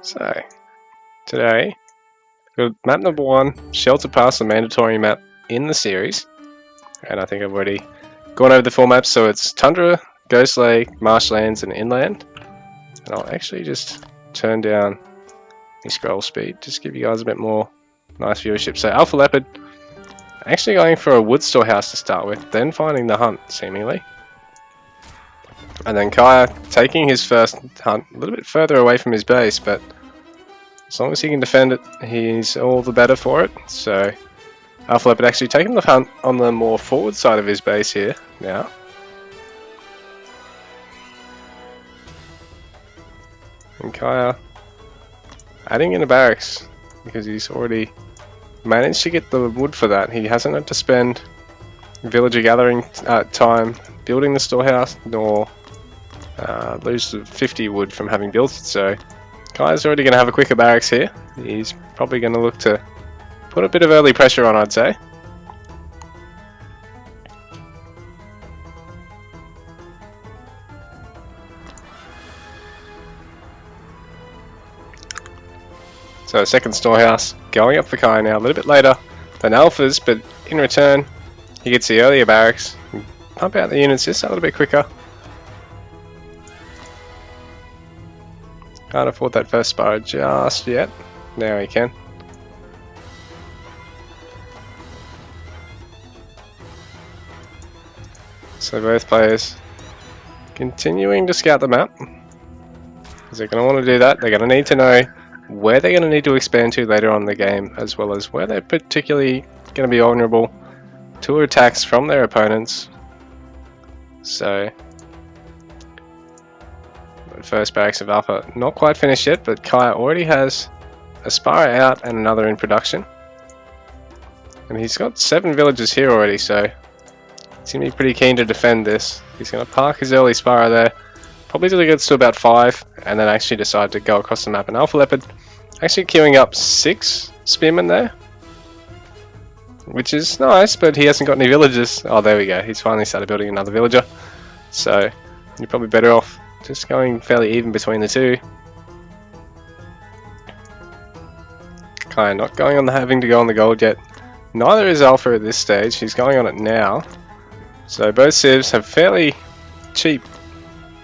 So, today, we've got map number 1, Shelter Pass, a mandatory map in the series. And I think I've already gone over the 4 maps, so it's Tundra, Ghost Lake, Marshlands, and Inland. And I'll actually just turn down the scroll speed, just give you guys a bit more nice viewership. So AlphaLeopard, actually going for a wood storehouse to start with, then finding the hunt, seemingly. And then Kire taking his first hunt a little bit further away from his base, but as long as he can defend it, he's all the better for it. So AlphaLeopard actually taking the hunt on the more forward side of his base here now. And Kire adding in a barracks because he's already managed to get the wood for that. He hasn't had to spend villager gathering time building the storehouse, nor lose the 50 wood from having built it. So Kire's already going to have a quicker barracks here. He's probably going to look to put a bit of early pressure on, I'd say. So second storehouse going up for Kire now, a little bit later than Alpha's, but in return he gets the earlier barracks. Pump out the units just a little bit quicker. Can't afford that first spire just yet. Now he can. So both players continuing to scout the map, because they're going to want to do that. They're going to need to know where they're going to need to expand to later on in the game, as well as where they're particularly going to be vulnerable to attacks from their opponents. So the first barracks of Alpha not quite finished yet, but Kire already has a spire out and another in production. And he's got 7 villages here already, so he's going to be pretty keen to defend this. He's going to park his early spire there, probably till he gets to about 5, and then actually decide to go across the map. And AlphaLeopard actually queuing up 6 spearmen there, which is nice, but he hasn't got any villagers. Oh, there we go. He's finally started building another villager. So you're probably better off just going fairly even between the two. Kire not going on the having to go on the gold yet. Neither is Alpha at this stage. He's going on it now. So both civs have fairly cheap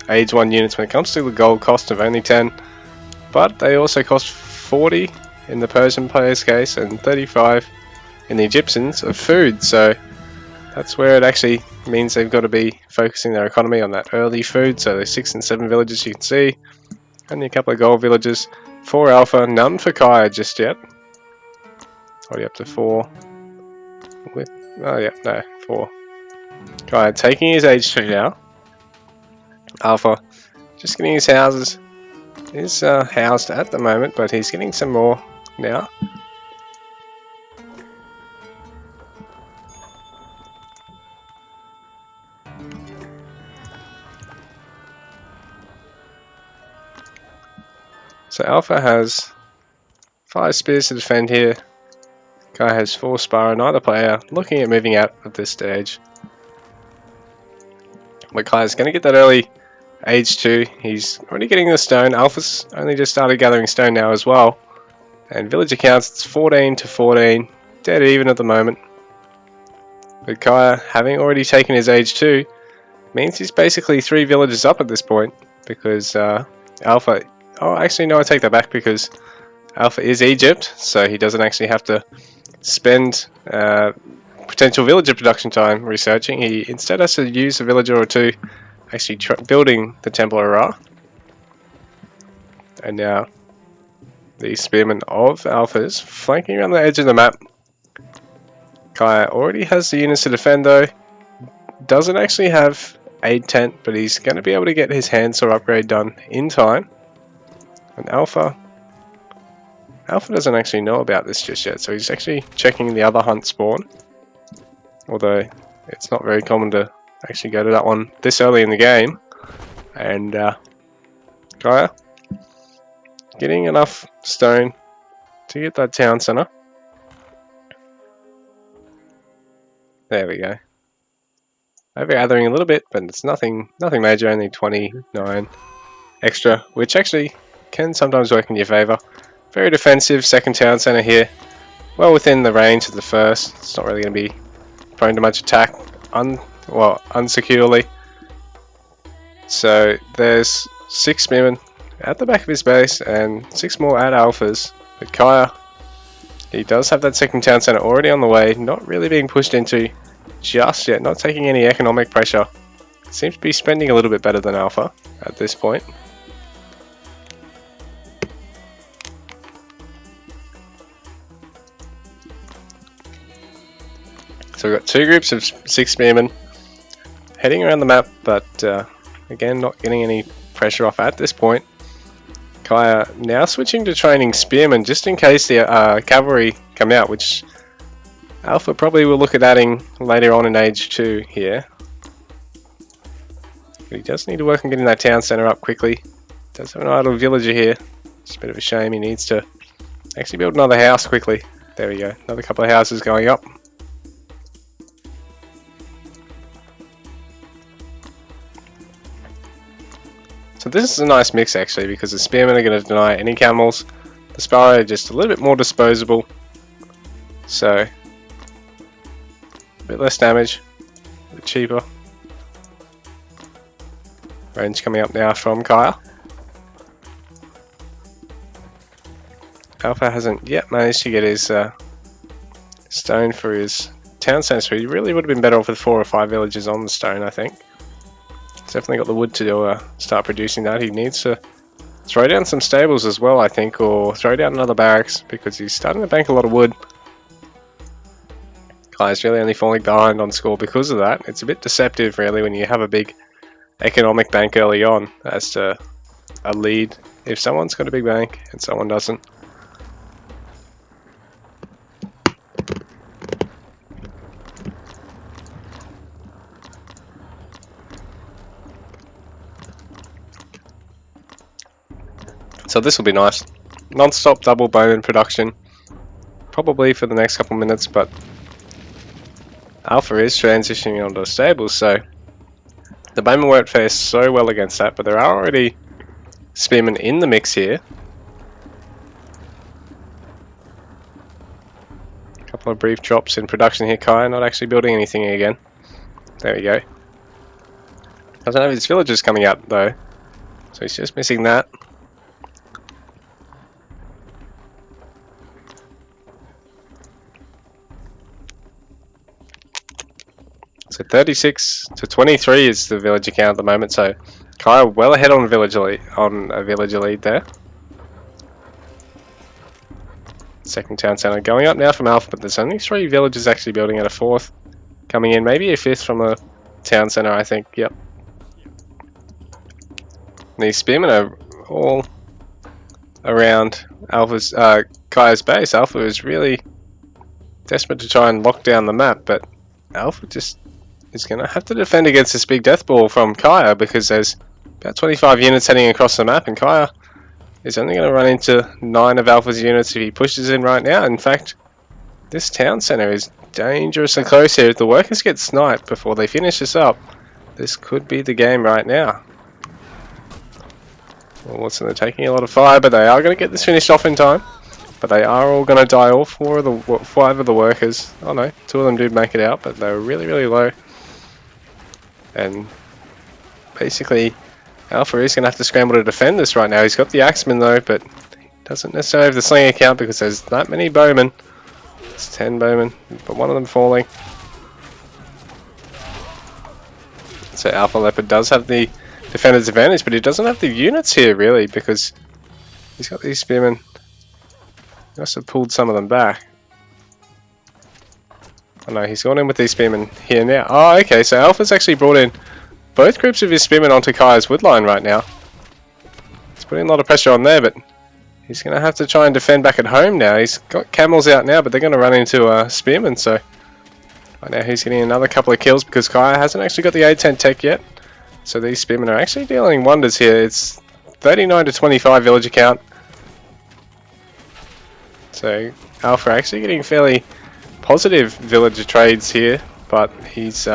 Age 1 units when it comes to the gold cost of only 10. But they also cost 40 in the Persian player's case and 35 in the Egyptians of food. So that's where it actually means they've got to be focusing their economy on that early food. So there's 6 and 7 villages you can see, only a couple of gold villages for Alpha, none for Kire just yet. Already up to 4 with, oh yeah, no, 4. Kire taking his age 2 now. Alpha just getting his houses, is housed at the moment, but he's getting some more now. So Alpha has 5 spears to defend here. Kire has 4 spire, neither player looking at moving out at this stage. But Kire's going to get that early Age 2. He's already getting the stone. Alpha's only just started gathering stone now as well. And villager counts, it's 14 to 14. Dead even at the moment. But Kire, having already taken his Age 2, means he's basically 3 villages up at this point. Because Alpha... Oh, actually no, I take that back, because Alpha is Egypt, so he doesn't actually have to spend potential villager production time researching. He instead has to use a villager or 2 actually building the Temple of Ra. And now the spearmen of Alphas flanking around the edge of the map. Kire already has the units to defend though. Doesn't actually have aid tent, but he's going to be able to get his handsaw upgrade done in time. And Alpha doesn't actually know about this just yet, so he's actually checking the other hunt spawn. Although it's not very common to actually go to that one this early in the game. And Kire getting enough stone to get that town center. There we go. Overgathering a little bit, but it's nothing major, only 29 extra, which actually can sometimes work in your favour. Very defensive second town centre here. Well within the range of the first. It's not really going to be prone to much attack unsecurely. So there's 6 spearmen at the back of his base and 6 more at Alphas. But Kire, he does have that second town centre already on the way, not really being pushed into just yet, not taking any economic pressure. Seems to be spending a little bit better than Alpha at this point. So we've got 2 groups of 6 spearmen heading around the map, but again, not getting any pressure off at this point. Kire now switching to training spearmen just in case the cavalry come out, which Alpha probably will look at adding later on in Age 2 here. But he does need to work on getting that town centre up quickly. Does have an idle villager here. It's a bit of a shame. He needs to actually build another house quickly. There we go. Another couple of houses going up. So this is a nice mix actually, because the spearmen are going to deny any camels. The sparrow are just a little bit more disposable. So a bit less damage, a bit cheaper. Range coming up now from Kire. Alpha hasn't yet managed to get his stone for his town centre, so he really would have been better off with 4 or 5 villages on the stone, I think. He's definitely got the wood to start producing that. He needs to throw down some stables as well, I think, or throw down another barracks, because he's starting to bank a lot of wood. Kire's really only falling behind on score because of that. It's a bit deceptive really when you have a big economic bank early on as to a lead if someone's got a big bank and someone doesn't. So this will be nice. Non-stop double bowman production. Probably for the next couple minutes, but Alpha is transitioning onto stables, so the bowman won't fare so well against that, but there are already spearmen in the mix here. A couple of brief drops in production here. Kire not actually building anything again. There we go. Doesn't have his villagers coming out though, so he's just missing that. So 36 to 23 is the villager count at the moment, so Kire well ahead on a villager lead there. Second town centre going up now from Alpha, but there's only 3 villagers actually building, at a 4th coming in, maybe a 5th from a town centre, I think. Yep. These spearmen are all around Alpha's Kire's base. Alpha is really desperate to try and lock down the map, but Alpha just is going to have to defend against this big death ball from Kire, because there's about 25 units heading across the map, and Kire is only going to run into 9 of Alpha's units if he pushes in right now. In fact, this town centre is dangerously close here. If the workers get sniped before they finish this up, this could be the game right now. Well, Watson, they're taking a lot of fire, but they are going to get this finished off in time. But they are all going to die, all 5 of the workers. Oh no, 2 of them did make it out, but they were really, really low. And basically, Alpha is going to have to scramble to defend this right now. He's got the axeman though, but he doesn't necessarily have the slinger count because there's that many bowmen. It's 10 bowmen, but 1 of them falling. So AlphaLeopard does have the defender's advantage, but he doesn't have the units here really, because he's got these spearmen. He must have pulled some of them back. Oh no, he's gone in with these spearmen here now. Oh, okay, so Alpha's actually brought in both groups of his spearmen onto Kire's woodline right now. He's putting a lot of pressure on there, but he's going to have to try and defend back at home now. He's got camels out now, but they're going to run into spearmen, so right now he's getting another couple of kills because Kire hasn't actually got the A10 tech yet. So these spearmen are actually dealing wonders here. It's 39 to 25 villager count. So Alpha actually getting fairly positive villager trades here, but he's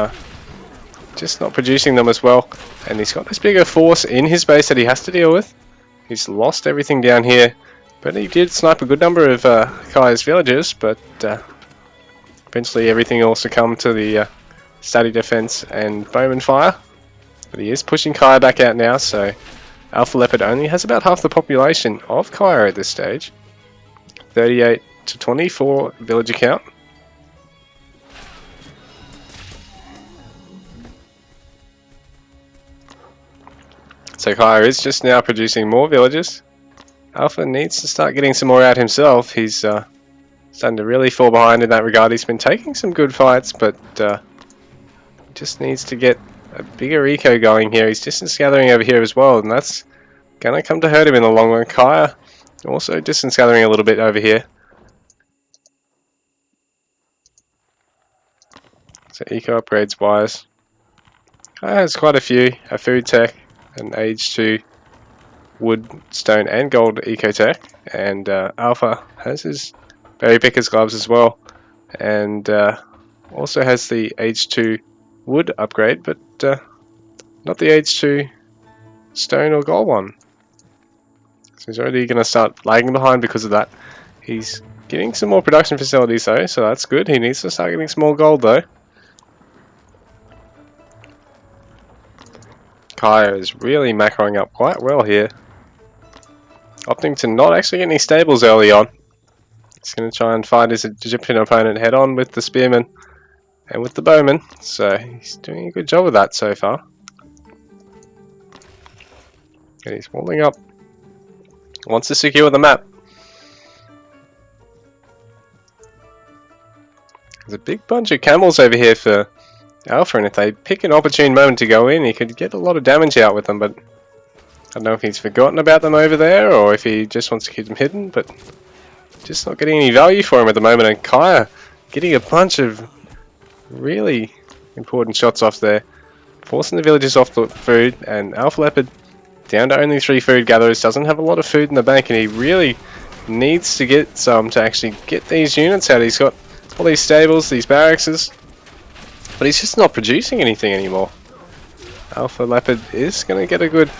just not producing them as well. And he's got this bigger force in his base that he has to deal with. He's lost everything down here, but he did snipe a good number of Kire's villagers, but eventually everything will succumb to the static defense and bowman fire. But he is pushing Kire back out now, so AlphaLeopard only has about half the population of Kire at this stage. 38 to 24 villager count. So Kire is just now producing more villagers. Alpha needs to start getting some more out himself. He's starting to really fall behind in that regard. He's been taking some good fights, but just needs to get a bigger eco going here. He's distance gathering over here as well, and that's going to come to hurt him in the long run. Kire also distance gathering a little bit over here. So eco upgrades wise, Kire has quite a few. A food tech, an age 2 wood, stone and gold eco tech, and Alpha has his berry picker's gloves as well, and also has the age 2 wood upgrade, but not the age 2 stone or gold one. So he's already going to start lagging behind because of that. He's getting some more production facilities though, so that's good. He needs to start getting some more gold though. Kire is really macroing up quite well here, opting to not actually get any stables early on. He's going to try and find his Egyptian opponent head on with the spearman and with the bowman, so he's doing a good job of that so far. And he's walling up, wants to secure the map. There's a big bunch of camels over here for Alpha, and if they pick an opportune moment to go in, he could get a lot of damage out with them, but I don't know if he's forgotten about them over there or if he just wants to keep them hidden, but just not getting any value for him at the moment. And Kire getting a bunch of really important shots off there, forcing the villagers off the food, and AlphaLeopard down to only 3 food gatherers, doesn't have a lot of food in the bank, and he really needs to get some to actually get these units out. He's got all these stables, these barracks, but he's just not producing anything anymore. AlphaLeopard is going to get a good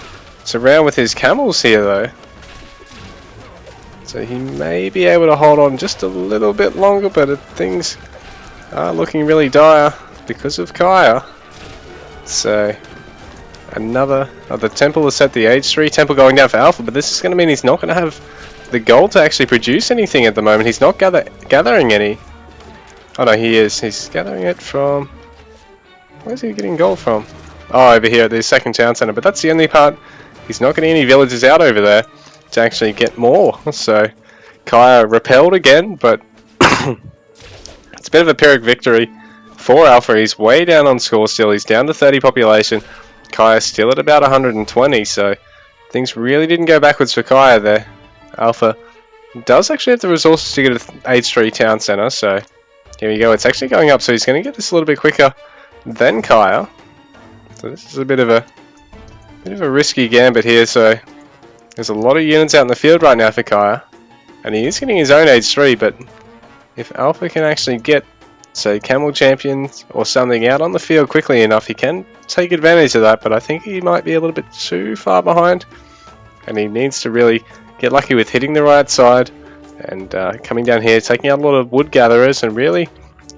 surround with his camels here though, so he may be able to hold on just a little bit longer, but things are looking really dire because of Kire. So another temple is set, the age 3 temple going down for Alpha, but this is going to mean he's not going to have the gold to actually produce anything at the moment. He's not gathering any. Oh no, he is. He's gathering it from... Where's he getting gold from? Oh, over here at the second town center, but that's the only part. He's not getting any villagers out over there to actually get more. So Kire repelled again, but it's a bit of a Pyrrhic victory for Alpha. He's way down on score still. He's down to 30 population. Kire still at about 120, so things really didn't go backwards for Kire there. Alpha does actually have the resources to get an age 3 town center, so here we go. It's actually going up, so he's going to get this a little bit quicker than Kire. So this is a bit of a risky gambit here. So there's a lot of units out in the field right now for Kire, and he is getting his own age 3. But if Alpha can actually get, say, camel champions or something out on the field quickly enough, he can take advantage of that. But I think he might be a little bit too far behind, and he needs to really get lucky with hitting the right side and coming down here, taking out a lot of wood gatherers, and really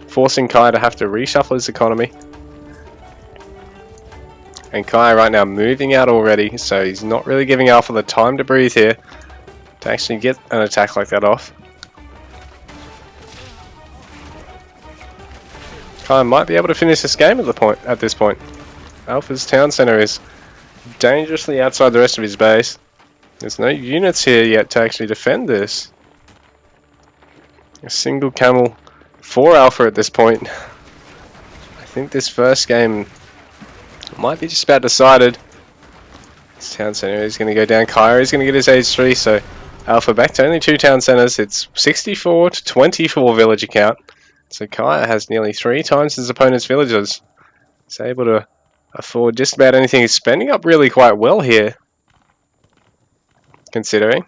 forcing Kire to have to reshuffle his economy. And Kire right now moving out already, so he's not really giving Alpha the time to breathe here to actually get an attack like that off. Kire might be able to finish this game at this point. Alpha's town center is dangerously outside the rest of his base. There's no units here yet to actually defend this. A single camel for Alpha at this point. I think this first game might be just about decided. This town center is going to go down. Kire is going to get his age 3, so Alpha back to only 2 town centers. It's 64 to 24 villager count. So Kire has nearly 3 times his opponent's villagers. He's able to afford just about anything. He's spending up really quite well here, considering.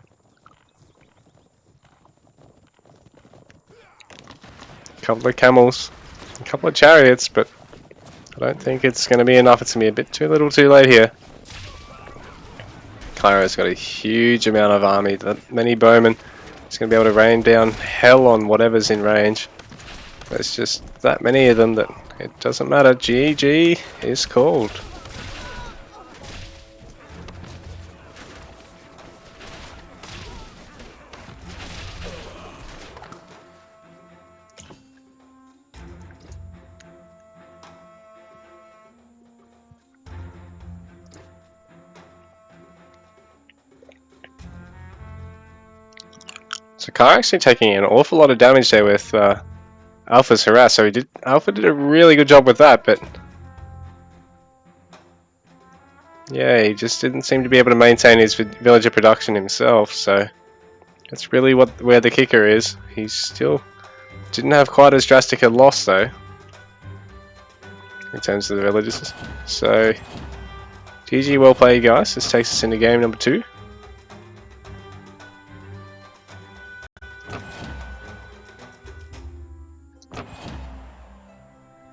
A couple of camels, a couple of chariots, but I don't think it's going to be enough. It's going to be a bit too little too late here. Kire's got a huge amount of army, that many bowmen. He's going to be able to rain down hell on whatever's in range. There's just that many of them that it doesn't matter. GG is called. So Kire actually taking an awful lot of damage there with Alpha's harass. So Alpha did a really good job with that, but yeah, he just didn't seem to be able to maintain his villager production himself. So that's really where the kicker is. He still didn't have quite as drastic a loss though, in terms of the villagers. So GG, well played guys. This takes us into game number 2.